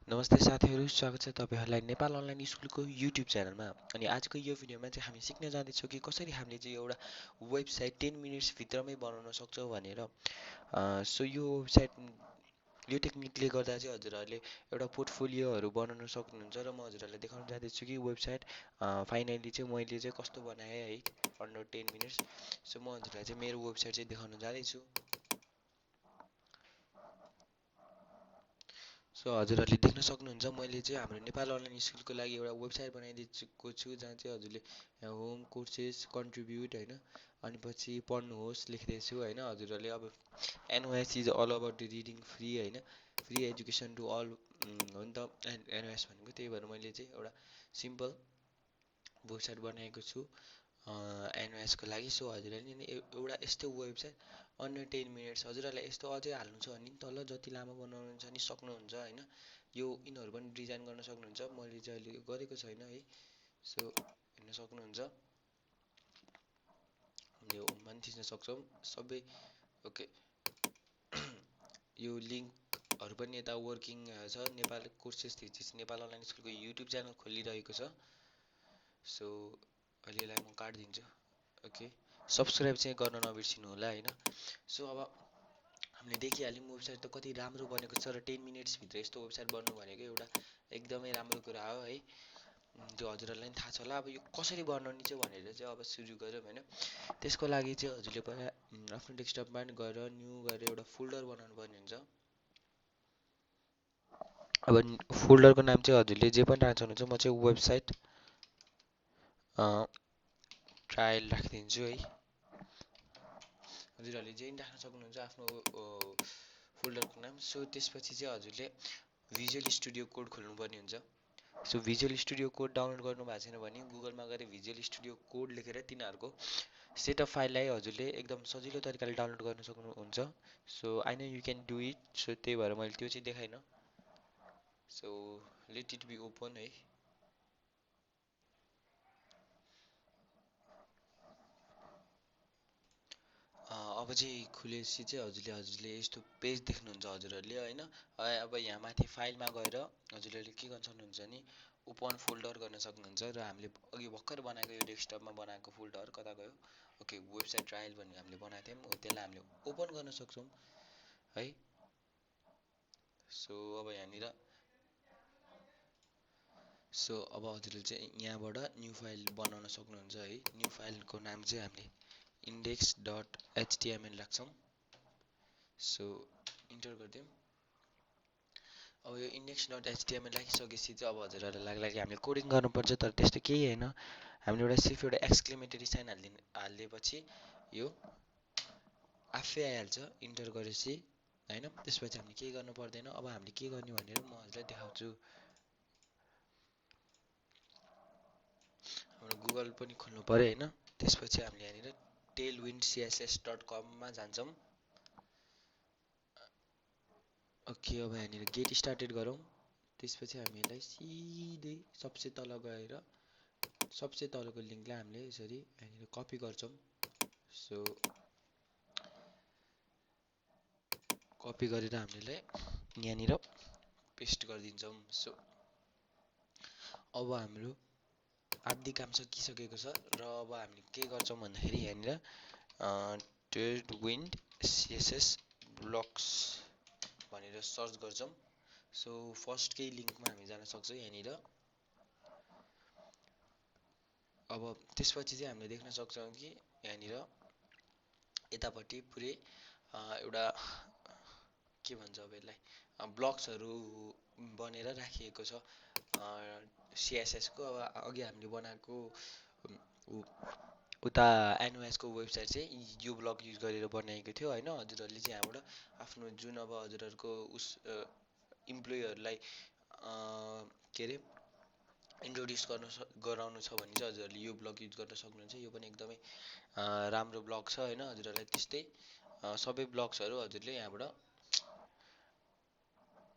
नमस्ते साथीहरू, स्वागत छ तपाईहरुलाई नेपाल अनलाइन स्कुलको युट्युब च्यानलमा। अनि आजको यो भिडियोमा चाहिँ हामी सिक्न जाँदैछौँ कि कसरी हामीले चाहिँ एउटा वेबसाइट 10 मिनेट्स भित्रमै बनाउन सक्छौँ भनेर। सो यो वेबसाइट यो टेक्निकले गर्दा चाहिँ हजुरहरूले एउटा पोर्टफोलियोहरू बनाउन सक्नुहुन्छ र म हजुरहरूलाई देखाउन जाँदैछु कि वेबसाइट फाइनली चाहिँ मैले चाहिँ कस्तो बनाएँ है अन्डर 10 मिनेट्स। सो म हजुरलाई चाहिँ मेरो वेबसाइट चाहिँ देखाउन जाँदैछु। सो हजुरहरूले देख्न सक्नुहुन्छ मैले चाहिँ हाम्रो नेपाल अनलाइन स्कुलको लागि एउटा वेबसाइट बनाइदिएको छु जहाँ चाहिँ हजुरले होम कोर्सेस कन्ट्रिब्युट होइन अनि पछि पढ्नुहोस् लेख्दैछु होइन। हजुरहरूले अब NOS is all about reading free होइन, फ्री एजुकेसन टु अल हो नि त एनओएस भनेको। त्यही भएर मैले चाहिँ एउटा सिम्पल वेबसाइट बनाएको छु एनओएसको लागि। सो हजुरहरूले नि एउटा यस्तो वेबसाइट अन्डर 10 मिनट्स हजुरहरूलाई यस्तो अझै हाल्नु छ भने तल जति लामो बनाउनुहुन्छ नि सक्नुहुन्छ होइन। यो यिनीहरू पनि डिजाइन गर्न सक्नुहुन्छ, मैले चाहिँ अहिले गरेको छैन है। सो हेर्न सक्नुहुन्छ, यो पनि थिच्न सक्छौँ सबै। ओके, यो लिङ्कहरू पनि यता वर्किङ छ। नेपाल कोर्सेस थिचिस नेपाल अनलाइन स्कुलको युट्युब च्यानल खोलिरहेको छ। सो अहिले यसलाई म काटिदिन्छु। ओके, सब्सक्राइब चाहिँ गर्न नबिर्सिनु होला होइन। सो अब हामीले देखिहाल्यौँ वेबसाइट त कति राम्रो बनेको छ र 10 मिनट्सभित्र यस्तो वेबसाइट बन्नु भनेको एउटा एकदमै राम्रो कुरा हो है। त्यो हजुरहरूलाई पनि थाहा छ होला। अब यो कसरी बनाउने चाहिँ भनेर चाहिँ अब सुरु गरौँ होइन। त्यसको लागि चाहिँ हजुरले पहिला आफ्नो डेस्कटपमा गएर न्यू गरेर एउटा फोल्डर बनाउनु पर्ने हुन्छ। अब फोल्डरको नाम चाहिँ हजुरले जे पनि राख्न सक्नुहुन्छ। म चाहिँ वेबसाइट ट्रायल राखिदिन्छु है। हजुरहरूले जे राख्न सक्नुहुन्छ आफ्नो फोल्डरको नाम। सो त्यसपछि चाहिँ हजुरले भिजुअल स्टुडियो कोड खोल्नुपर्ने हुन्छ। So visual studio code download गर्नु भएको छैन भने गुगलमा गएर भिजुअल स्टुडियो कोड लेखेर तिनीहरूको सेटअप फाइललाई हजुरले एकदम सजिलो तरिकाले डाउनलोड गर्न सक्नुहुन्छ। So I know you can do it. So त्यही भएर मैले त्यो चाहिँ देखाइनँ। So let it be open है। अब चाहिँ खुलेपछि चाहिँ हजुरले यस्तो पेज देख्नुहुन्छ हजुरहरूले होइन। अब यहाँ माथि फाइलमा गएर हजुरहरूले के गर्न सक्नुहुन्छ नि ओपन फोल्डर गर्न सक्नुहुन्छ। र हामीले अघि भर्खर बनाएको यो डेस्कटपमा बनाएको फोल्डर कता गयो? ओके, वेबसाइट ट्रायल भन्ने हामीले बनाएको थियौँ, त्यसलाई हामीले ओपन गर्न सक्छौँ है। सो अब यहाँनिर अब हजुरले चाहिँ यहाँबाट न्यू फाइल बनाउन सक्नुहुन्छ है। न्यू फाइलको नाम चाहिँ हामीले index.html राख्छौँ। सो इन्टर गरिदिउँ। अब यो index.html राखिसकेपछि चाहिँ अब हजुरहरूलाई लाग्ला कि हामीले कोडिङ गर्नुपर्छ, तर त्यस्तो केही होइन। हामीले एउटा सिर्फ एउटा एक्सक्लेमेटरी साइन हालिदिएपछि यो आफै आइहाल्छ इन्टर गरेपछि होइन। त्यसपछि हामीले केही गर्नु पर्दैन। अब हामीले के गर्ने भनेर म हजुरलाई देखाउँछु। हाम्रो गुगल पनि खोल्नु पऱ्यो होइन। त्यसपछि हामीले यहाँनिर tailwindcss.com मा जान्छौँ। ओके, अब यहाँनिर गेट स्टार्टेड गरौँ। त्यसपछि हामी यसलाई सिधै सबसे तल गएर सबसे तलको लिङ्कलाई हामीले यसरी यहाँनिर कपी गर्छौँ। सो कपी गरेर हामीले यहाँनिर पेस्ट गरिदिन्छौँ। सो अब हाम्रो आधी काम सकिसकेको छ र अब हामीले के गर्छौँ भन्दाखेरि यहाँनिर टेलविन्ड सिएसएस ब्लक्स भनेर सर्च गर्छौँ। सो फर्स्टकै लिङ्कमा हामी जान सक्छौँ यहाँनिर। अब त्यसपछि चाहिँ हामीले देख्न सक्छौँ कि यहाँनिर यतापट्टि पुरै एउटा के भन्छ अब यसलाई ब्लक्सहरू बनेर राखिएको छ सिएसएसको। अब अघि हामीले बनाएको उता एनओएसको वेबसाइट चाहिँ यो ब्लग युज गरेर बनाएको थियो होइन। हजुरहरूले चाहिँ यहाँबाट आफ्नो जुन अब हजुरहरूको इम्प्लोइहरूलाई के अरे इन्ट्रोड्युस गराउनु छ भने चाहिँ हजुरहरूले यो ब्लग युज गर्न सक्नुहुन्छ। यो पनि एकदमै राम्रो ब्लग छ होइन। हजुरहरूलाई त्यस्तै सबै ब्लग्सहरू हजुरले यहाँबाट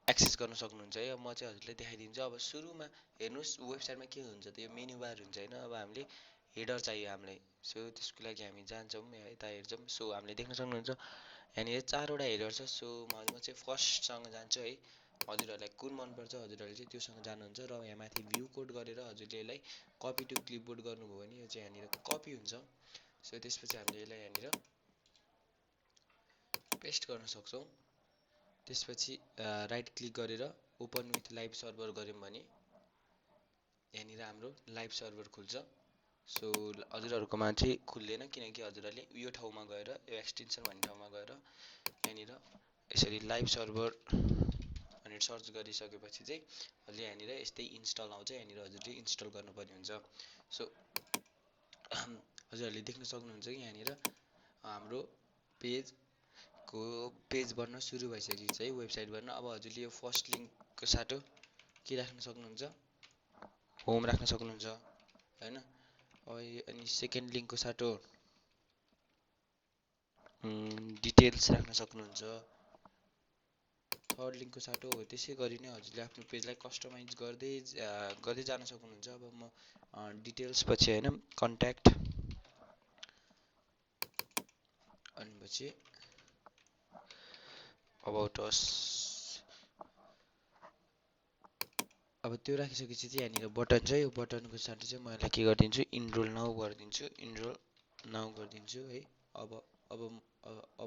एक्सेस गर्न सक्नुहुन्छ है। म चाहिँ हजुरलाई देखाइदिन्छु। अब सुरुमा हेर्नुहोस् वेबसाइटमा के हुन्छ त यो मेन्यु बार हुन्छ होइन। अब हामीले हेडर चाहियो हामीलाई। सो त्यसको लागि हामी जान्छौँ यता हेर्छौँ। सो हामीले देख्न सक्नुहुन्छ यहाँनिर 4वटा हेडर छ। सो म चाहिँ फर्स्टसँग जान्छु है। हजुरहरूलाई कुन मनपर्छ हजुरहरूले चाहिँ त्योसँग जानुहुन्छ र यहाँ माथि भ्यू कोड गरेर हजुरले यसलाई कपी टु क्लिपबोर्ड गर्नुभयो भने यो चाहिँ यहाँनिर कपी हुन्छ। सो त्यसपछि हामीले यसलाई यहाँनिर पेस्ट गर्न सक्छौँ। त्यसपछि राइट क्लिक गरेर ओपन विथ लाइभ सर्भर गऱ्यौँ भने यहाँनिर हाम्रो लाइभ सर्भर खुल्छ। सो हजुरहरूकोमा चाहिँ खुल्दैन, किनकि हजुरहरूले यो ठाउँमा गएर यो एक्सटेन्सन भन्ने ठाउँमा गएर यहाँनिर यसरी लाइभ सर्भर भनेर सर्च गरिसकेपछि चाहिँ हजुरले यहाँनिर यस्तै इन्स्टल आउँछ, यहाँनिर हजुरले इन्स्टल गर्नुपर्ने हुन्छ। सो हजुरहरूले देख्न सक्नुहुन्छ कि यहाँनिर हाम्रो पेज बन्न सुरु भइसकेको छ है, वेबसाइट बन्न। अब हजुरले यो फर्स्ट लिङ्कको साटो के राख्न सक्नुहुन्छ, होम राख्न सक्नुहुन्छ हैन। अनि सेकेन्ड लिङ्कको साटो डिटेल्स राख्न सक्नुहुन्छ। थर्ड लिङ्कको साटो हो त्यसै गरी नै हजुरले आफ्नो पेजलाई कस्टमाइज गर्दै जान सक्नुहुन्छ। अब म डिटेल्स पछि हैन कन्ट्याक्ट अनि पछि अबाउट अस, अब त्यो राखिसकेपछि चाहिँ यहाँनिर बटन छ, यो बटनको साथै चाहिँ म यसलाई के गरिदिन्छु, इनरोल नाउ गरिदिन्छु है। अब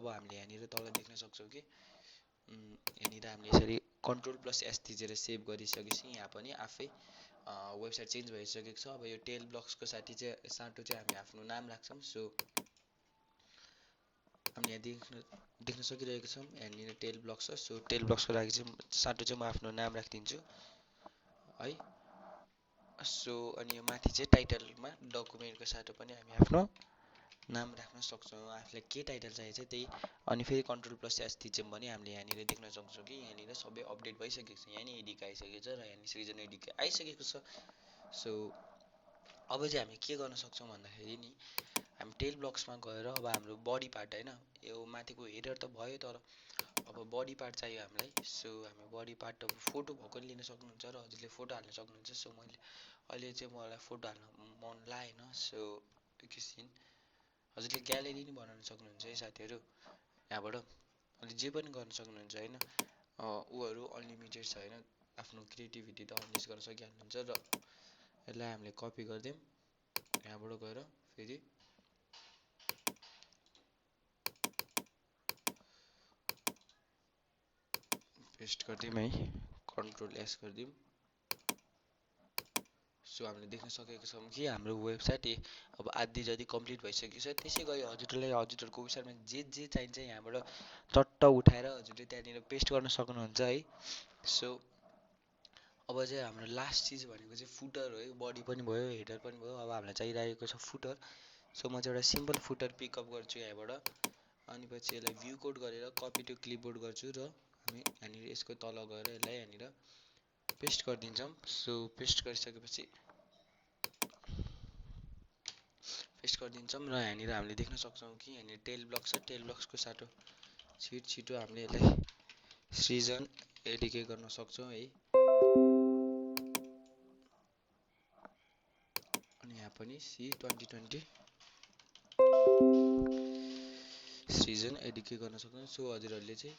हामीले यहाँनिर तल देख्न सक्छौँ कि यहाँनिर हामीले यसरी कन्ट्रोल+S थिचेर सेभ गरिसकेपछि यहाँ पनि आफै वेबसाइट चेन्ज भइसकेको छ। अब यो टेल ब्लक्सको साटो चाहिँ हामी आफ्नो नाम राख्छौँ। सो हामीले यहाँ देख्न सकिरहेको छौँ यहाँनिर टेल ब्लक्स छ। सो टेल ब्लक्सको लागि चाहिँ साटो चाहिँ म आफ्नो नाम राखिदिन्छु है। सो अनि यो माथि चाहिँ टाइटलमा डकुमेन्टको साटो पनि हामी आफ्नो नाम राख्न सक्छौँ, आफूलाई के टाइटल चाहिन्छ त्यही। अनि फेरि कन्ट्रोल+S थिच्यौँ भने हामीले यहाँनिर देख्न सक्छौँ कि यहाँनिर सबै अपडेट भइसकेको छ। यहाँ नि एडिक आइसकेको छ र यहाँ सृजन एडिक आइसकेको छ। सो अब चाहिँ हामी के गर्न सक्छौँ भन्दाखेरि नि हामी टेल ब्लक्समा गएर अब हाम्रो बडी पार्ट हैन, यो माथिको हेडर त भयो, तर अब बडी पार्ट चाहियो हामीलाई। सो हामी बडी पार्ट अब फोटो भएको लिन सक्नुहुन्छ र हजुरले फोटो हाल्न सक्नुहुन्छ। सो अहिले चाहिँ मलाई फोटो हाल्न मन लागेन। सो एकैछिन हजुरले ग्यालेरी नि बनाउन सक्नुहुन्छ है साथीहरू, यहाँबाट अनि जे पनि गर्न सक्नुहुन्छ हैन। उहरू अनलिमिटेड छ हैन, आफ्नो क्रिएटिभिटी त अनलिस गर्न सकिहाल्नुहुन्छ। र यसलाई हामीले कपी गरिदिउँ, यहाँबाट गएर फेरि पेस्ट गरिदिउँ है, कन्ट्रोल+S गरिदिउँ। सो हामीले देख्न सकेको छौँ कि हाम्रो वेबसाइट अब आधी जति कम्प्लिट भइसकेको छ। त्यसै गरी हजुरहरूको वेबसाइटमा जे चाहिन्छ यहाँबाट चट्ट उठाएर हजुरले त्यहाँनिर पेस्ट गर्न सक्नुहुन्छ है। सो अब चाहिँ हाम्रो लास्ट चिज भनेको चाहिँ फुटर हो है, बडी पनि भयो हेडर पनि भयो। अब हामीलाई चाहिरहेको छ फुटर। सो म चाहिँ एउटा सिम्पल फुटर पिकअप गर्छु यहाँबाट, अनि पछि यसलाई भ्यू कोड गरेर कपी टु क्लिपबोर्ड गर्छु र हामी यहाँनिर यसको तल गएर यसलाई यहाँनिर पेस्ट गरिदिन्छौँ। सो पेस्ट गरिसकेपछि र यहाँनिर हामीले देख्न सक्छौँ कि यहाँनिर टेल ब्लक्स छ, टेल ब्लक्सको साटो छिटो हामीले यसलाई सृजन एडिके गर्न सक्छौँ है। अनि यहाँ पनि C2020 सृजन एडिके गर्न सक्छौँ। सो हजुरहरूले चाहिँ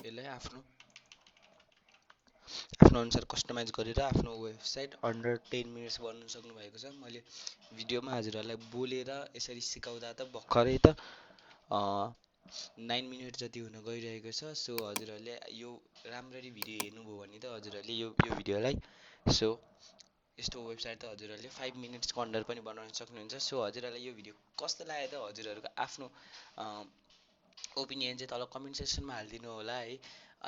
यसलाई आफ्नो अनुसार कस्टमाइज गरेर आफ्नो वेबसाइट अन्डर 10 मिनट्स बनाउन सक्नु भएको छ। मैले भिडियोमा हजुरहरूलाई बोलेर यसरी सिकाउँदा त भर्खरै त 9 मिनट जति हुन गइरहेको छ। सो हजुरहरूले यो राम्ररी भिडियो हेर्नुभयो भने त हजुरहरूले यो भिडियोलाई सो यस्तो वेबसाइट त हजुरहरूले 5 मिनट्सको अन्डर पनि बनाउन सक्नुहुन्छ। सो हजुरहरूलाई यो भिडियो कस्तो लाग्यो त हजुरहरूको आफ्नो ओपिनियन चाहिँ तल कमेन्ट सेक्सनमा हालिदिनु होला है।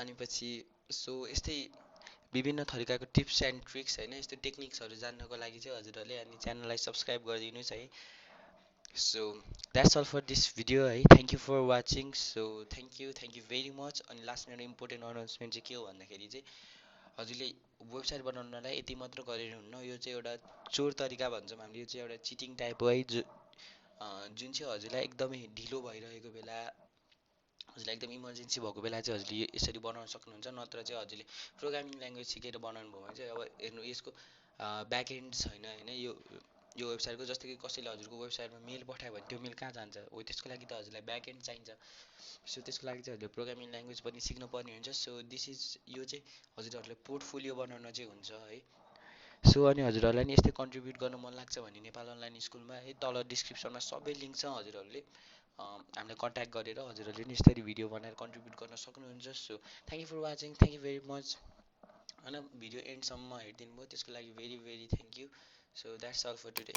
अनि पछि सो यस्तै विभिन्न थरीकाको टिप्स एन्ड ट्रिक्स हैन, यस्तो टेक्निक्सहरू जान्नको लागि चाहिँ हजुरहरूले अनि च्यानललाई सब्सक्राइब गरिदिनुहोस् है। So that's all for this video है, thank you for watching. So thank you very much. अनि लास्टमा एउटा इम्पोर्टेन्ट अनाउन्समेन्ट चाहिँ के हो भन्दाखेरि चाहिँ हजुरले वेबसाइट बनाउनलाई यति मात्र गरेर हुन्न, यो चाहिँ एउटा चोर तरिका भन्छौँ हामीले, यो चाहिँ एउटा चिटिङ टाइप हो है। जुन चाहिँ हजुरलाई एकदमै ढिलो भइरहेको बेला, हजुरलाई एकदम इमर्जेन्सी भएको बेला चाहिँ हजुरले यसरी बनाउन सक्नुहुन्छ। नत्र चाहिँ हजुरले प्रोग्रामिङ ल्याङ्ग्वेज सिकेर बनाउनु भयो भने चाहिँ अब हेर्नु यसको ब्याकएन्ड छैन हैन, यो यो वेबसाइटको। जस्तै कि कसैले हजुरको वेबसाइटमा मेल पठायो भने त्यो मेल कहाँ जान्छ हो, त्यसको लागि त हजुरलाई ब्याक एन्ड चाहिन्छ। सो त्यसको लागि चाहिँ हजुरले प्रोग्रामिङ ल्याङ्ग्वेज पनि सिक्नुपर्ने हुन्छ। सो दिस इज यो चाहिँ हजुरहरूले पोर्टफोलियो बनाउन चाहिँ हुन्छ है। सो अनि हजुरहरूलाई नि यस्तै कन्ट्रिब्युट गर्न मन लाग्छ भने नेपाल अनलाइन स्कुलमा है, तल डिस्क्रिप्सनमा सबै लिङ्क छ, हजुरहरूले हामीलाई कन्ट्याक्ट गरेर हजुरहरूले नि यस्तरी भिडियो बनाएर कन्ट्रिब्युट गर्न सक्नुहुन्छ। So thank you for watching, thank you very much होइन। भिडियो एन्डसम्म हेरिदिनु भयो त्यसको लागि very very thank you. So that's all for today.